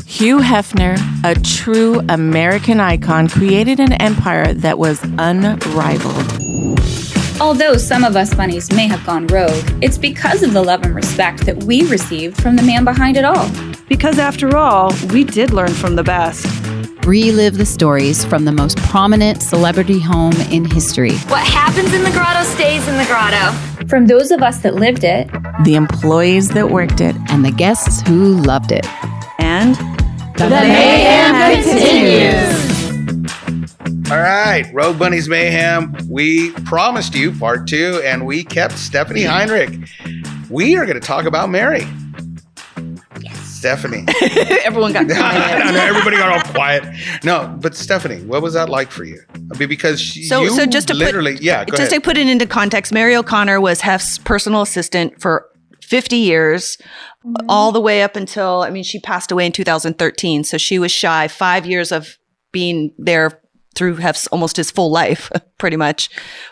Hugh Hefner, a true American icon, created an empire that was unrivaled. Although some of us bunnies may have gone rogue, it's because of the love and respect that we received from the man behind it all. Because after all, we did learn from the best. Relive the stories from the most prominent celebrity home in history. What happens in the grotto stays in the grotto. From those of us that lived it, The employees that worked it, And the guests who loved it. And the mayhem continues. All right, Rogue Bunnies Mayhem. We promised you part 2, and we kept Stephanie Heinrich. We are going to talk about Mary. Yes. Stephanie. Everyone got quiet. I know, everybody got all quiet. No, but Stephanie, what was that like for you? I mean, because So just to literally, go ahead. to put it into context, Mary O'Connor was Hef's personal assistant for 50 years, all the way up until, I mean, she passed away in 2013. So she was shy 5 years of being there through Hef's almost his full life, pretty much.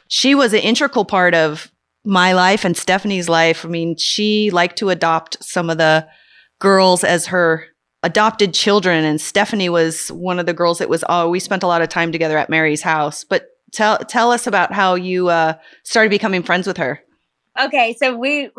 She was an integral part of my life and Stephanie's life. I mean, she liked to adopt some of the girls as her adopted children. And Stephanie was one of the girls that was, we spent a lot of time together at Mary's house. But tell us about how you started becoming friends with her. Okay, so we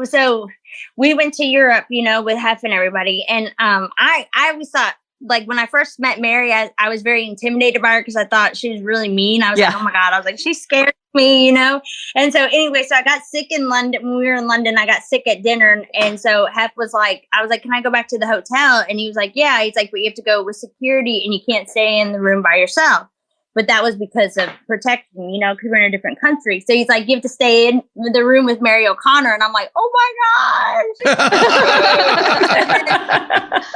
went to Europe, with Hef and everybody. And I always thought, like, when I first met Mary, I was very intimidated by her because I thought she was really mean. I was like, oh my God. I was like, she scared me, And so anyway, so I got sick in London. When we were in London, I got sick at dinner. And so Hef was like, I was like, can I go back to the hotel? And he was like, yeah. He's like, but you have to go with security and you can't stay in the room by yourself. But that was because of protection, because we're in a different country. So he's like, you have to stay in the room with Mary O'Connor. And I'm like, oh my gosh.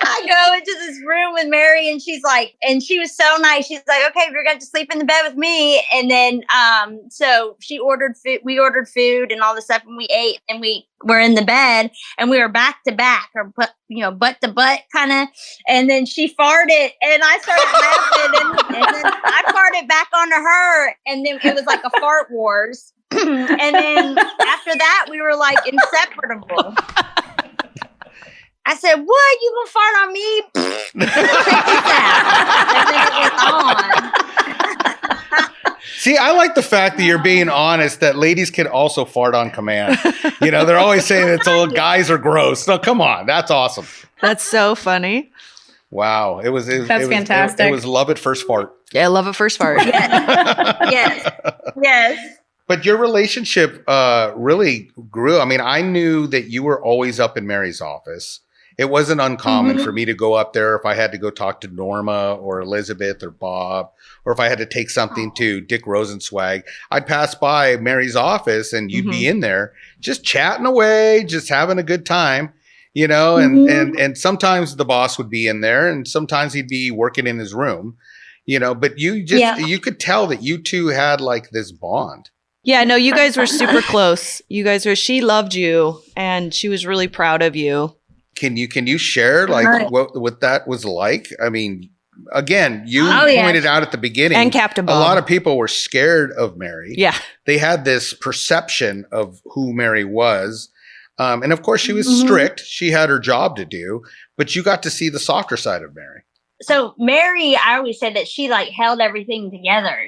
I go into this room with Mary and she's like, and she was so nice. She's like, okay, you're going to sleep in the bed with me. And then, so she ordered food, we ordered food and all the stuff and we ate and we were in the bed and we were back to back or, butt to butt kind of. And then she farted and I started laughing and then I farted back onto her. And then it was like a fart wars. And then after that, we were like inseparable. I said, what? You gonna fart on me? Check this out. And then it was on. See, I like the fact that you're being honest that ladies can also fart on command. They're always saying it's all guys are gross. No, come on. That's awesome. That's so funny. Wow. That's fantastic. It was love at first fart. Yeah, I love a first fart. Yes. But your relationship really grew. I mean, I knew that you were always up in Mary's office. It wasn't uncommon for me to go up there if I had to go talk to Norma or Elizabeth or Bob, or if I had to take something to Dick Rosenswag. I'd pass by Mary's office and you'd be in there just chatting away, just having a good time, and sometimes the boss would be in there and sometimes he'd be working in his room, but you could tell that you two had like this bond. Yeah, no, you guys were super close. She loved you and she was really proud of you. Can you share like what that was like? I mean, again, you pointed out at the beginning, and Captain Bob. A lot of people were scared of Mary. Yeah, they had this perception of who Mary was, and of course, she was strict. She had her job to do, but you got to see the softer side of Mary. So Mary, I always said that she like held everything together.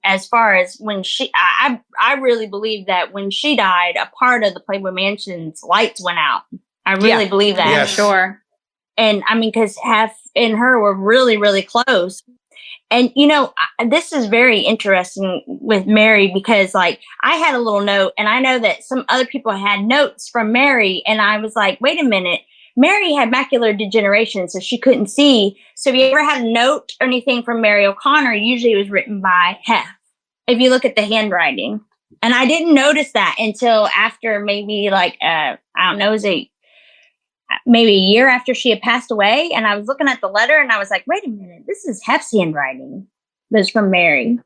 As far as when I really believe that when she died, a part of the Playboy Mansion's lights went out. I really believe that. Yes. Sure. And I mean, because Hef and her were really, really close. And, this is very interesting with Mary because like I had a little note and I know that some other people had notes from Mary. And I was like, wait a minute. Mary had macular degeneration, so she couldn't see. So if you ever had a note or anything from Mary O'Connor, usually it was written by Hef. If you look at the handwriting. And I didn't notice that until after maybe like, maybe a year after she had passed away. And I was looking at the letter and I was like, wait a minute, this is Hef's handwriting. This is from Mary.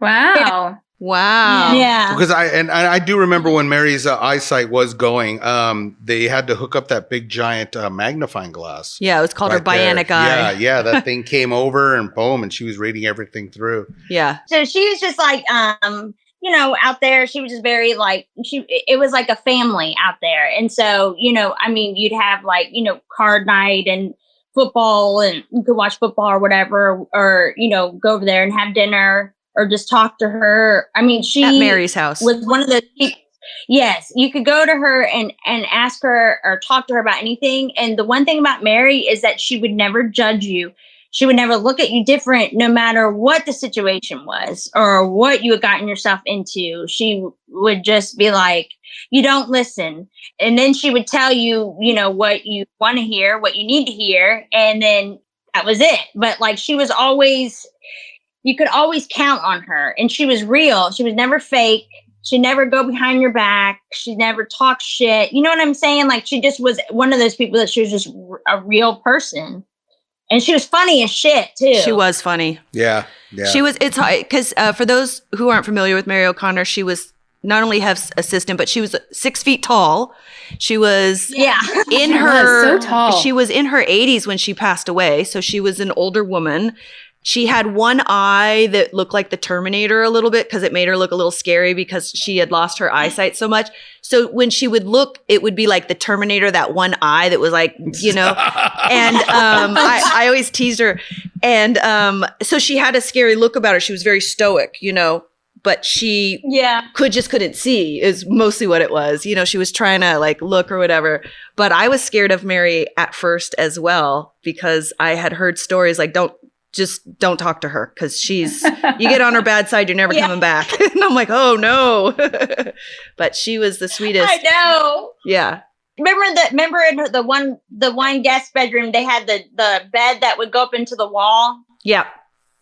Wow. Wow. Yeah. Because I do remember when Mary's eyesight was going, they had to hook up that big giant magnifying glass. Yeah, it was called her bionic eye. Yeah, that thing came over and boom, and she was reading everything through. Yeah. So she was just like, out there, she was just very like, it was like a family out there. And so, you'd have like, card night and football, and you could watch football or whatever, or, go over there and have dinner or just talk to her. I mean, she at Mary's house was one of the people. Yes, you could go to her and ask her or talk to her about anything. And the one thing about Mary is that she would never judge you. She would never look at you different, no matter what the situation was or what you had gotten yourself into. She would just be like, you don't listen. And then she would tell you, what you want to hear, what you need to hear. And then that was it. But like, she was always, you could always count on her. And she was real. She was never fake. She'd never go behind your back. She never talked shit. You know what I'm saying? Like, she just was one of those people that she was just a real person. And she was funny as shit, too. She was funny. Yeah. She was, it's hard, because for those who aren't familiar with Mary O'Connor, she was not only Hef's assistant, but she was 6 feet tall. She was in her, so tall. She was in her 80s when she passed away. So she was an older woman. She had one eye that looked like the Terminator a little bit because it made her look a little scary because she had lost her eyesight so much. So when she would look, it would be like the Terminator, that one eye that was like, And I always teased her. And so she had a scary look about her. She was very stoic, but she couldn't see is mostly what it was. She was trying to like look or whatever. But I was scared of Mary at first as well because I had heard stories like, don't talk to her because you get on her bad side, you're never coming back. And I'm like, oh no. But she was the sweetest. I know. Yeah. Remember in the one guest bedroom, they had the bed that would go up into the wall. Yeah.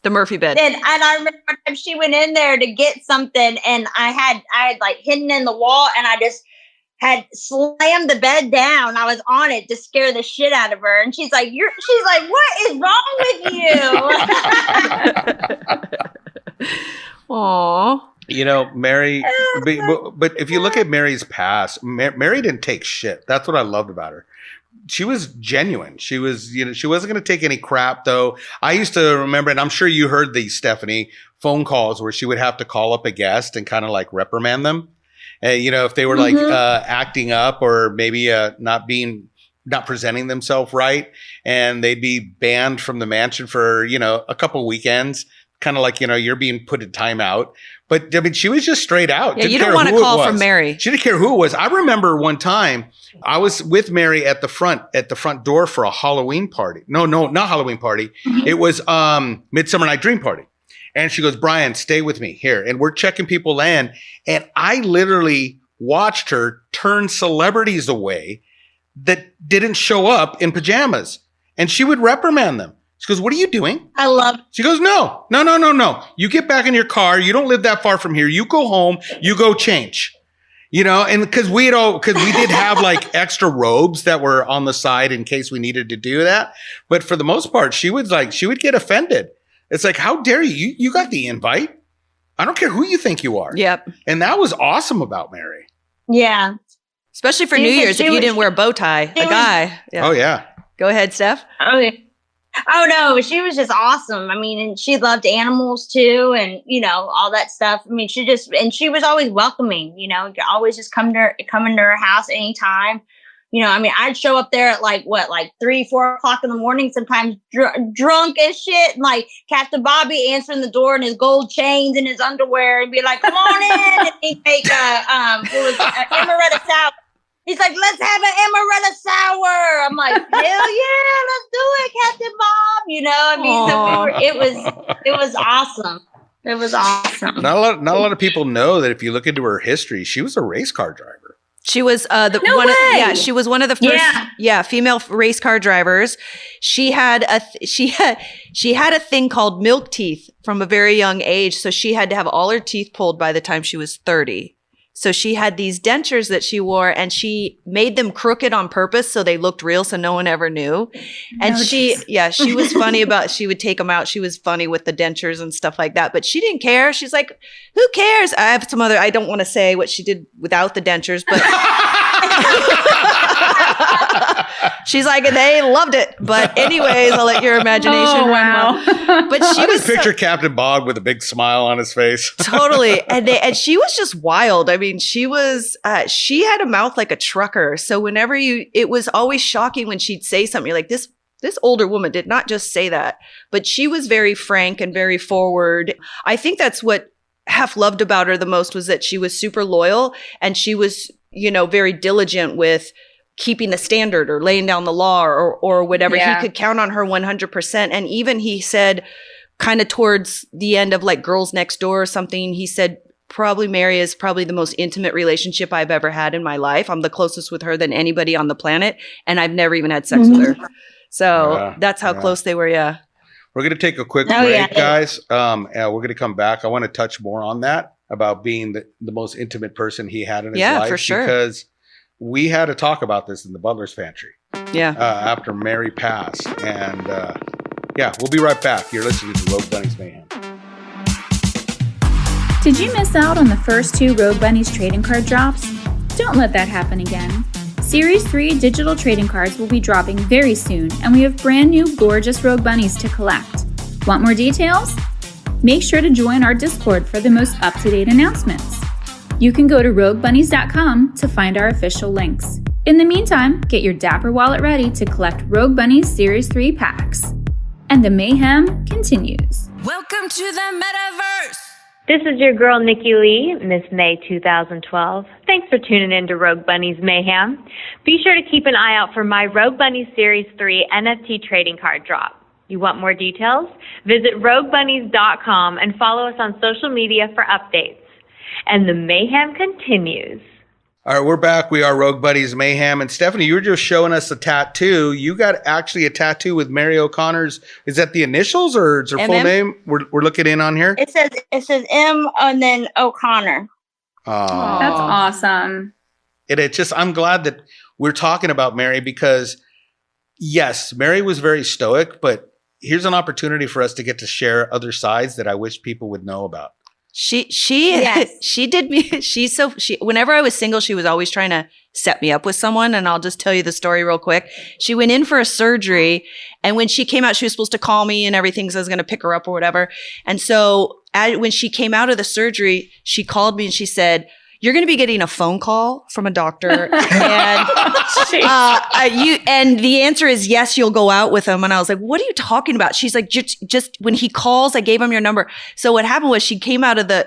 The Murphy bed. And I remember one time she went in there to get something, and I had like hidden in the wall, and I just had slammed the bed down. I was on it to scare the shit out of her. And she's like, what is wrong with you? Aww. Mary, but if you look at Mary's past, Mary didn't take shit. That's what I loved about her. She was genuine. She was, she wasn't going to take any crap though. I used to remember, and I'm sure you heard these, Stephanie, phone calls where she would have to call up a guest and kind of like reprimand them. If they were like acting up or maybe not presenting themselves right, and they'd be banned from the mansion for, a couple weekends, kind of like, you're being put in timeout. But I mean, she was just straight out. Yeah, you don't want to call from Mary. She didn't care who it was. I remember one time I was with Mary at the front door for a Halloween party. No, not Halloween party. It was Midsummer Night Dream Party. And she goes, Brian, stay with me here. And we're checking people in. And I literally watched her turn celebrities away that didn't show up in pajamas. And she would reprimand them. She goes, what are you doing? I love it. She goes, no. You get back in your car. You don't live that far from here. You go home. You go change. And because we did have like extra robes that were on the side in case we needed to do that. But for the most part, she would get offended. It's like, how dare you? You got the invite. I don't care who you think you are. Yep. And that was awesome about Mary. Yeah. Especially for New Year's, if you didn't wear a bow tie, a guy. Yeah. Oh, yeah. Go ahead, Steph. Oh, yeah. Oh, no, she was just awesome. I mean, and she loved animals too, and, all that stuff. I mean, she was always welcoming, you could always just come into her house anytime. I'd show up there at like 3-4 o'clock in the morning, sometimes drunk as shit. And like Captain Bobby answering the door in his gold chains and his underwear and be like, come on in. And he'd make amaretto sour. He's like, let's have an amaretto sour. I'm like, hell yeah, let's do it, Captain Bob. So it was awesome. It was awesome. Not a lot of people know that if you look into her history, she was a race car driver. She was she was one of the first female race car drivers. She had a thing called milk teeth from a very young age, so she had to have all her teeth pulled by the time she was 30. So she had these dentures that she wore, and she made them crooked on purpose so they looked real, so no one ever knew. And she was funny she would take them out. She was funny with the dentures and stuff like that, but she didn't care. She's like, who cares? I don't want to say what she did without the dentures, but She's like, they loved it. But anyways, I'll let your imagination run wild. But she was picture Captain Bog with a big smile on his face. Totally. And she was just wild. I mean, she had a mouth like a trucker. So whenever it was always shocking when she'd say something, you're like, this older woman did not just say that, but she was very frank and very forward. I think that's what Hef loved about her the most, was that she was super loyal, and she was, very diligent with keeping the standard or laying down the law or whatever. Yeah. He could count on her 100%. And even he said, kind of towards the end of like Girls Next Door or something, he said, probably Mary is probably the most intimate relationship I've ever had in my life. I'm the closest with her than anybody on the planet, and I've never even had sex with her. So that's how close they were. Yeah. We're going to take a quick break, guys. We're going to come back. I want to touch more on that, about being the most intimate person he had in his life. Yeah, for sure. Because we had to talk about this in the Butler's Pantry. Yeah. After Mary passed. And we'll be right back. You're listening to Rogue Bunnies Mayhem. Did you miss out on the first 2 Rogue Bunnies trading card drops? Don't let that happen again. Series 3 digital trading cards will be dropping very soon, and we have brand new gorgeous Rogue Bunnies to collect. Want more details? Make sure to join our Discord for the most up-to-date announcements. You can go to roguebunnies.com to find our official links. In the meantime, get your Dapper wallet ready to collect Rogue Bunnies Series 3 packs. And the mayhem continues. Welcome to the metaverse! This is your girl, Nikki Lee, Miss May 2012. Thanks for tuning in to Rogue Bunnies Mayhem. Be sure to keep an eye out for my Rogue Bunnies Series 3 NFT trading card drop. You want more details? Visit roguebunnies.com and follow us on social media for updates. And the mayhem continues. All right, we're back. We are Rogue Buddies Mayhem. And Stephanie, you were just showing us a tattoo. You got actually a tattoo with Mary O'Connor's. Is that the initials or is her full name? We're looking in on here. It says M and then O'Connor. Oh, that's awesome. I'm glad that we're talking about Mary, because yes, Mary was very stoic, but here's an opportunity for us to get to share other sides that I wish people would know about. Whenever I was single, she was always trying to set me up with someone. And I'll just tell you the story real quick. She went in for a surgery, and when she came out, she was supposed to call me and everything, so I was going to pick her up or whatever. And so when she came out of the surgery, she called me and she said, "You're going to be getting a phone call from a doctor, and and the answer is yes, you'll go out with him." And I was like, "What are you talking about?" She's like, "Just when he calls, I gave him your number." So what happened was she came out of the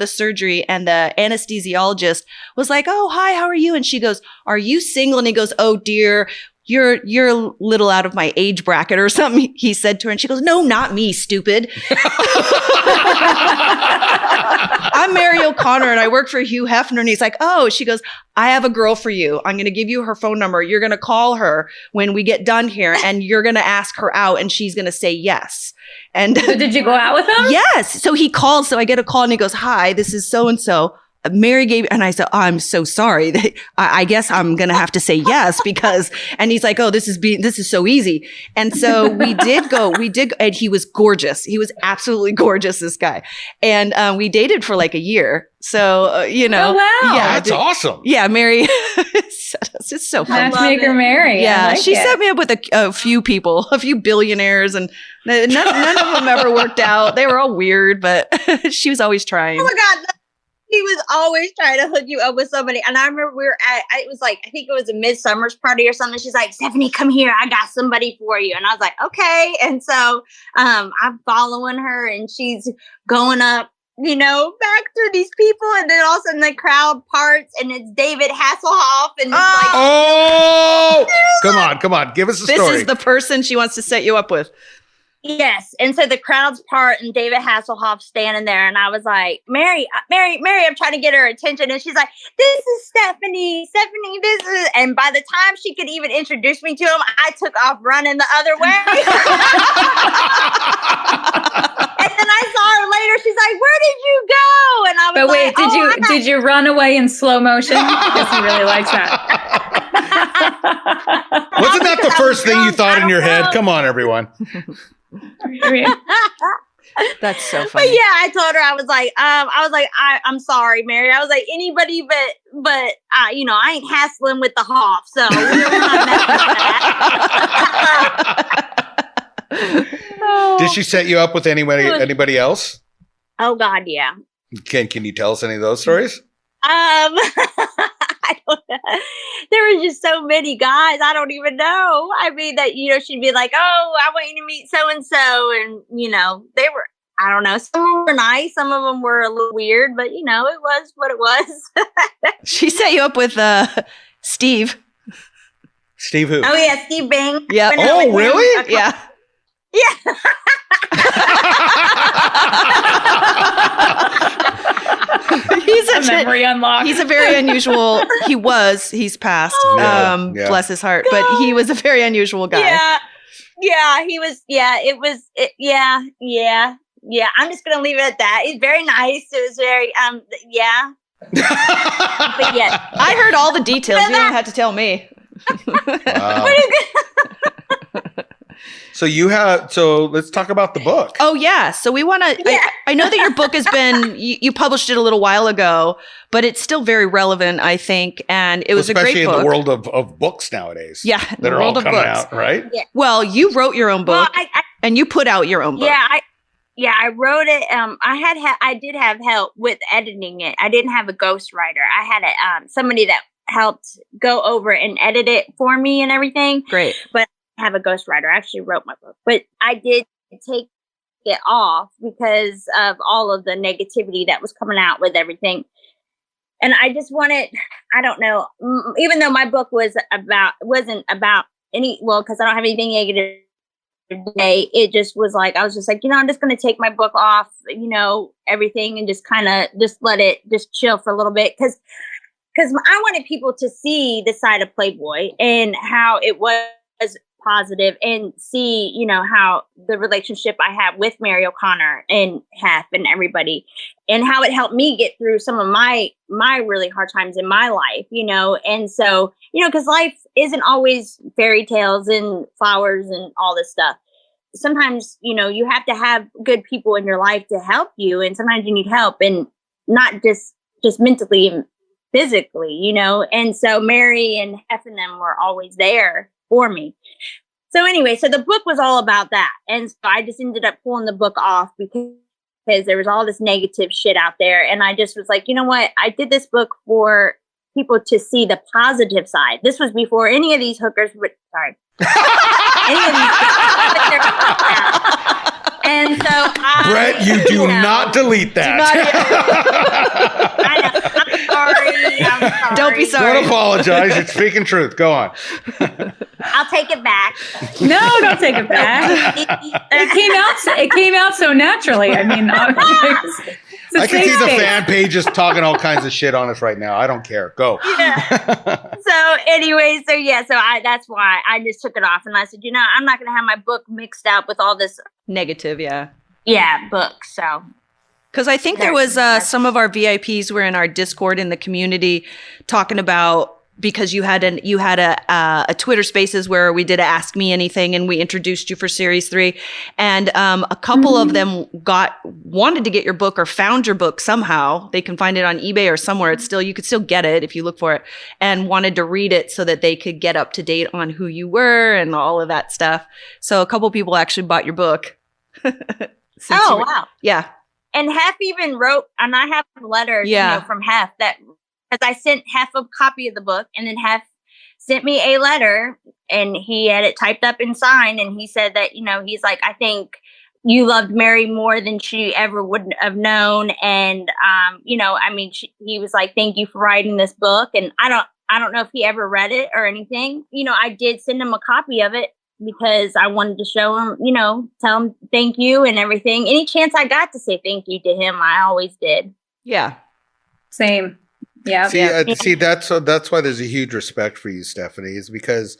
surgery, and the anesthesiologist was like, "Oh, hi, how are you?" And she goes, "Are you single?" And he goes, "Oh dear, you're a little out of my age bracket," or something he said to her. And she goes, "No, not me, stupid." I'm Mary O'Connor and I work for Hugh Hefner. And he's like, "Oh," she goes, "I have a girl for you. I'm going to give you her phone number. You're going to call her when we get done here, and you're going to ask her out, and she's going to say yes." And so did you go out with him? Yes. So he called. So I get a call and he goes, "Hi, this is so-and-so. Mary gave," and I said, "Oh, I'm so sorry. I guess I'm going to have to say yes because," and he's like, "Oh, this is so easy." And so we did, and he was gorgeous. He was absolutely gorgeous, this guy. And we dated for like a year. So, Oh, wow. Yeah, that's awesome. Yeah, Mary, it's just so fun. Matchmaker Mary. Yeah, she set me up with a few people, a few billionaires, and none of them ever worked out. They were all weird, but she was always trying. Oh my God. He was always trying to hook you up with somebody. And I remember we were it was like, I think it was a midsummer's party or something. She's like, "Stephanie, come here. I got somebody for you." And I was like, okay. And so I'm following her and she's going up, back through these people. And then all of a sudden the crowd parts and it's David Hasselhoff. And it's come on. Give us a story. This is the person she wants to set you up with. Yes. And so the crowd's part and David Hasselhoff's standing there. And I was like, Mary, I'm trying to get her attention. And she's like, "This is Stephanie, this is," and by the time she could even introduce me to him, I took off running the other way. And then I saw her later. She's like, "Where did you go?" And I was like, "But wait, did you run away in slow motion?" Because he really likes that. Wasn't that the first thing you thought in your head? Come on, everyone. That's so funny. But yeah, I told her, I'm sorry, Mary. I was like, anybody but I ain't hassling with the Hoff, so we're not messing with that. Did she set you up with anybody else? Oh God, yeah. Can you tell us any of those stories? I don't know. There were just so many guys. I don't even know. I mean, that, she'd be like, oh, I want you to meet so-and-so. And, they were, I don't know. Some of them were nice. Some of them were a little weird, but, it was what it was. She set you up with Steve. Steve who? Oh, yeah. Steve Bing. Yeah. Oh, really? Yeah. Yeah. He's a memory unlocked. He's a very unusual. He's passed. Bless his heart. But he was a very unusual guy. Yeah. Yeah. He was. Yeah. It was. Yeah. I'm just gonna leave it at that. He's very nice. It was very. Yeah. But yes, I heard all the details. You don't have to tell me. Wow. So let's talk about the book. Oh yeah. So we want to, Yeah. I know that your book has been, you published it a little while ago, but it's still very relevant, I think. And it was a great book. Especially in the world of books nowadays. Yeah. That are all coming out, right? Yeah. Well, you wrote your own book Well, and you put out your own book. Yeah, I wrote it. I did have help with editing it. I didn't have a ghostwriter. I had somebody that helped go over and edit it for me and everything. Great. But I have a ghostwriter. I actually wrote my book, but I did take it off because of all of the negativity that was coming out with everything. And I just wanted, I don't know, even though my book wasn't about because I don't have anything negative today, it just was like, I was just like, I'm just going to take my book off, everything, and just kind of just let it just chill for a little bit. Because I wanted people to see the side of Playboy and how it was positive, and see, how the relationship I have with Mary O'Connor and Hef and everybody, and how it helped me get through some of my really hard times in my life, and so, because life isn't always fairy tales and flowers and all this stuff. Sometimes, you have to have good people in your life to help you, and sometimes you need help, and not just mentally and physically, and so Mary and Hef and them were always there for me. So anyway, so the book was all about that. And so I just ended up pulling the book off because there was all this negative shit out there. And I just was like, you know what? I did this book for people to see the positive side. This was before any of these hookers would, sorry. Any of these and so Brett, you do not delete that. I know. I'm sorry. Don't be sorry. Don't apologize. It's speaking truth. Go on. I'll take it back. No, don't take it back. It came out so naturally. I mean, I can see the fan pages talking all kinds of shit on us right now. I don't care. Go. Yeah. So anyway, that's why I just took it off, and I said, I'm not going to have my book mixed up with all this Negative, yeah. Yeah, books. So. Because I think there was some of our VIPs were in our Discord in the community talking about, because you had a Twitter Spaces where we did a Ask Me Anything, and we introduced you for Series 3, and a couple of them wanted to get your book or found your book somehow. They can find it on eBay or somewhere. You could still get it if you look for it, and wanted to read it so that they could get up to date on who you were and all of that stuff. So a couple people actually bought your book. Wow. Yeah. And Hef even wrote, and I have letters from Hef that, because I sent Hef a copy of the book, and then Hef sent me a letter, and he had it typed up and signed, and he said that, he's like, I think you loved Mary more than she ever would have known. And, he was like, thank you for writing this book. And I don't know if he ever read it or anything. I did send him a copy of it because I wanted to show him, tell him thank you and everything. Any chance I got to say thank you to him, I always did. Yeah. Same. Yeah. See, that's why there's a huge respect for you, Stephanie, is because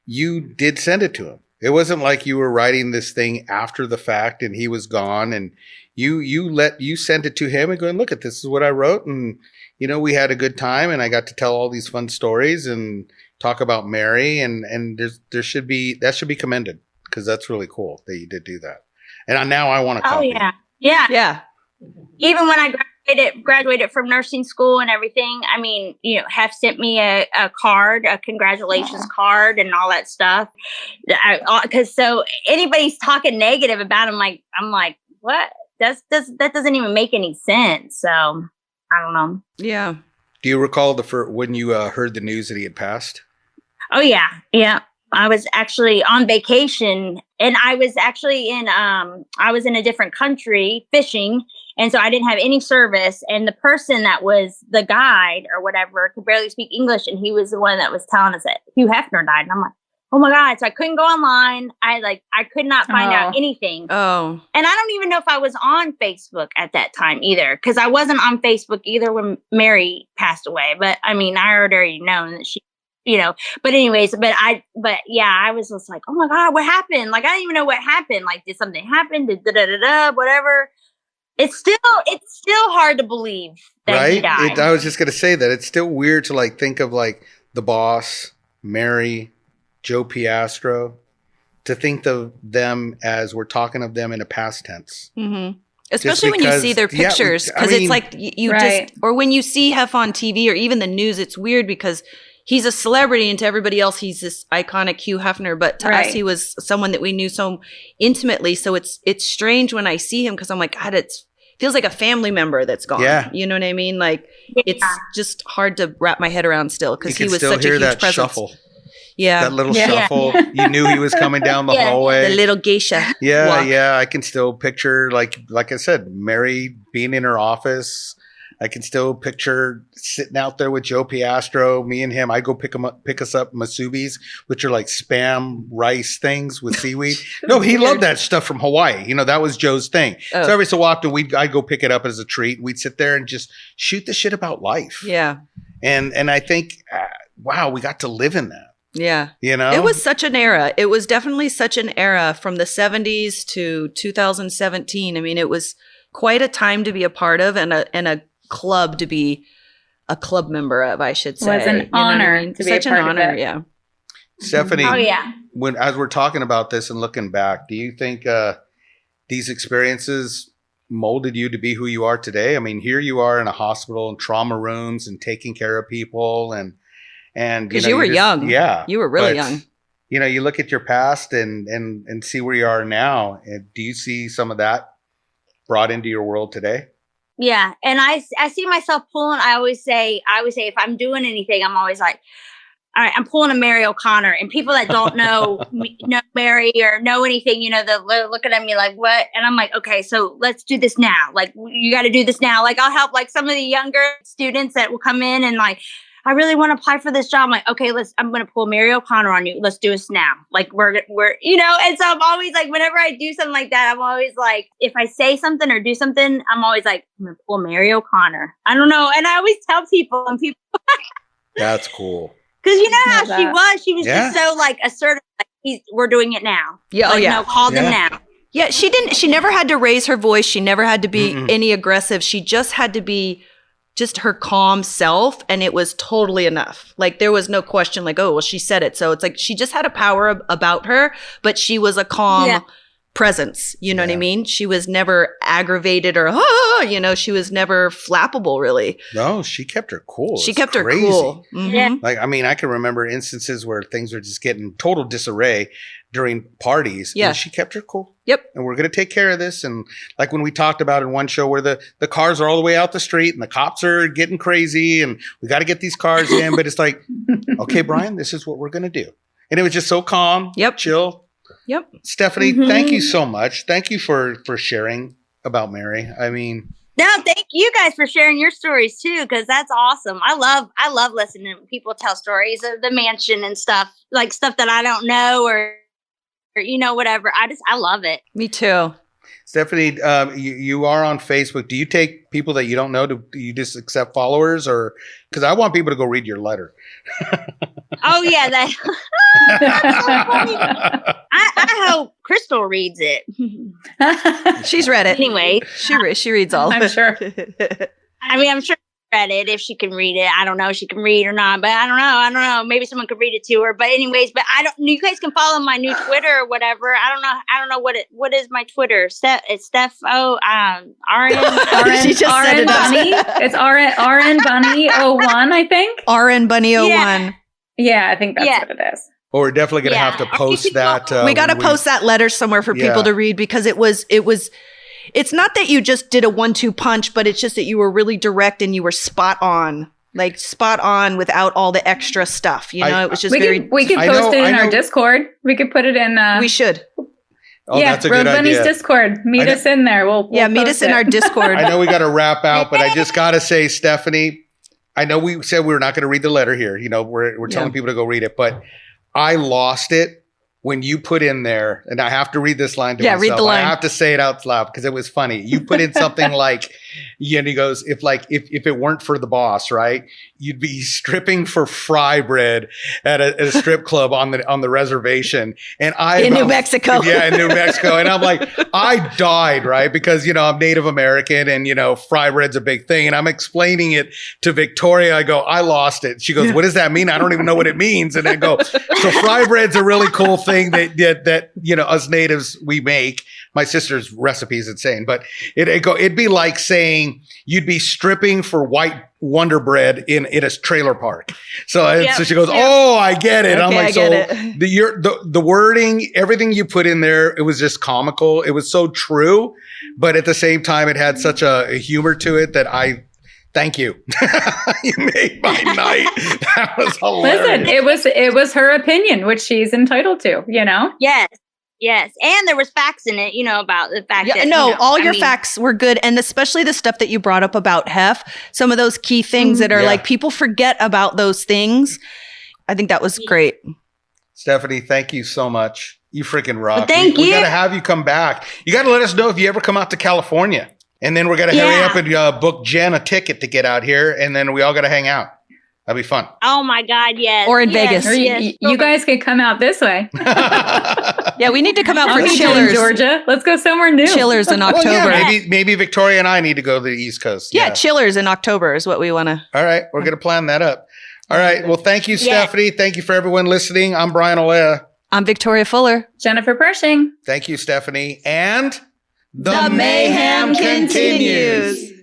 you did send it to him. It wasn't like you were writing this thing after the fact and he was gone, and you sent it to him and going, look, this is what I wrote, and we had a good time, and I got to tell all these fun stories and talk about Mary, and that should be commended, because that's really cool that you did do that. And now I want to copy. Oh yeah. Yeah. Yeah. Even when I graduated from nursing school and everything, I mean, Hef sent me a card, a congratulations card and all that stuff. Because so anybody's talking negative about him, I'm like, what? That doesn't even make any sense. So I don't know. Yeah. Do you recall when you heard the news that he had passed? Oh yeah. Yeah. I was actually on vacation, and I was actually in a different country fishing. And so I didn't have any service. And the person that was the guide or whatever could barely speak English. And he was the one that was telling us that Hugh Hefner died. And I'm like, oh my God. So I couldn't go online. I could not find out anything. Oh. And I don't even know if I was on Facebook at that time either, because I wasn't on Facebook either when Mary passed away. But I mean, I had already known that she, but anyways, I was just like, oh my God, what happened? Like, I don't even know what happened. Like, did something happen? Did whatever. It's still hard to believe that he died. I was just going to say that it's still weird to think of the boss, Mary, Joe Piastro, to think of them as we're talking of them in a past tense. Mm-hmm. Especially when you see their pictures, because it's like you right. or when you see Hef on TV or even the news, it's weird because he's a celebrity, and to everybody else, he's this iconic Hugh Hefner. But to us, he was someone that we knew so intimately. So it's strange when I see him, because I'm like, God, feels like a family member that's gone. Yeah. You know what I mean? It's just hard to wrap my head around still, because he was such a huge presence. Shuffle. Yeah. That little shuffle. You knew he was coming down the hallway. The little geisha. Yeah, walk. yeah. I can still picture, like I said, Mary being in her office. I can still picture sitting out there with Joe Piastro, me and him. I go pick us up masubis, which are like Spam rice things with seaweed. No, he loved that stuff from Hawaii. That was Joe's thing. Oh. So every so often I'd go pick it up as a treat. We'd sit there and just shoot the shit about life. Yeah. And I think, wow, we got to live in that. Yeah. It was such an era. It was definitely such an era from the 70s to 2017. I mean, it was quite a time to be a part of, and a club to be a club member of, I should say. It was an honor to be a part of it. Yeah. Stephanie, oh yeah. As we're talking about this and looking back, do you think these experiences molded you to be who you are today? I mean, here you are in a hospital and trauma rooms and taking care of people, and because you were young. Yeah. You were really young. You look at your past and see where you are now. And do you see some of that brought into your world today? Yeah. And I see myself pulling. I always say if I'm doing anything, I'm always like, all right, I'm pulling a Mary O'Connor. And people that don't know Mary or know anything, they're looking at me like, what? And I'm like, okay, so let's do this now. Like, you got to do this now. Like, I'll help some of the younger students that will come in and I really want to apply for this job. I'm like, okay, I'm going to pull Mary O'Connor on you. Let's do this now. Like, we're, and so I'm always like, whenever I do something like that, I'm always like, if I say something or do something, I'm always like, I'm going to pull Mary O'Connor. I don't know. And I always tell people, and people, that's cool. Because how she was just so assertive. Like, we're doing it now. Yeah. No, call them now. Yeah. She never had to raise her voice. She never had to be any aggressive. She just had to be just her calm self, and it was totally enough. Like, there was no question, like, oh, well, she said it. So it's like she just had a power about her, but she was a calm presence. You know what I mean? She was never aggravated or, she was never flappable, really. No, she kept her cool. She kept her cool. Mm-hmm. Yeah. I can remember instances where things were just getting total disarray during parties. Yeah. And she kept her cool. Yep. And we're going to take care of this. And like when we talked about in one show where the cars are all the way out the street and the cops are getting crazy and we got to get these cars in. But it's like, okay, Brian, this is what we're going to do. And it was just so calm, chill. Yep. Stephanie, thank you so much. Thank you for sharing about Mary. I mean, no, thank you guys for sharing your stories too, because that's awesome. I love listening to people tell stories of the mansion and stuff, like stuff that I don't know or whatever. I love it. Me too. Stephanie, you are on Facebook. Do you take people that you don't know? Do you just accept followers, or because I want people to go read your letter? Oh yeah, that's so funny. I hope Crystal reads it. She's read it anyway. She reads all. I'm sure. I mean, I'm sure read it if she can read it. I don't know if she can read or not, but I don't know. Maybe someone could read it to her. But anyways, you guys can follow my new Twitter or whatever. I don't know what is my Twitter. It's Steph RN She just set it up. Bunny. It's RN Bunny 01, I think. RN Bunny 01. Yeah, I think that's what it is. Or we're definitely going to have to post that. We got to post that letter somewhere for people to read, because it's not that you just did a 1-2 punch, but it's just that you were really direct and you were spot on without all the extra stuff. You know, it was just we could post it in our Discord. We could put it in. We should. Oh, that's a Road good Bunnies idea. Discord. Meet us in there. We'll meet us in our Discord. I know we got to wrap out, but I just got to say, Stephanie, I know we said we were not going to read the letter here. You know, we're telling people to go read it, but I lost it when you put in there, and I have to read this line to myself. Read the line. I have to say it out loud because it was funny. You put in something like, and he goes, if it weren't for the boss, right, you'd be stripping for fry bread at a strip club on the reservation. And in New Mexico. Yeah, in New Mexico. And I'm like, I died, right? Because, I'm Native American and, fry bread's a big thing. And I'm explaining it to Victoria. I go, I lost it. She goes, what does that mean? I don't even know what it means. And I go, so fry bread's a really cool thing that us natives, we make. My sister's recipe is insane, but it'd be like saying you'd be stripping for white Wonder Bread in a trailer park. So she goes, oh, I get it. Okay, I'm like, so the wording, everything you put in there, it was just comical. It was so true, but at the same time, it had such a humor to it that thank you. You made my night. That was hilarious. Listen, it was her opinion, which she's entitled to, Yes. And there was facts in it, about the fact that all your facts were good, and especially the stuff that you brought up about Hef, some of those key things that are like people forget about those things. I think that was great. Stephanie, thank you so much. You freaking rock. Well, thank you. We got to have you come back. You got to let us know if you ever come out to California. And then we're going to hurry up and book Jenn a ticket to get out here. And then we all got to hang out. That'd be fun. Oh, my God, yes. Or in Vegas. Or you guys could come out this way. Yeah, we need to come out for Chillers. Georgia. Let's go somewhere new. Chillers in October. Well, yeah, maybe Victoria and I need to go to the East Coast. Yeah, Chillers in October is what we want to. All right. We're going to plan that up. All right. Well, thank you, Stephanie. Thank you for everyone listening. I'm Brian Olea. I'm Victoria Fuller. Jennifer Pershing. Thank you, Stephanie. And the mayhem continues.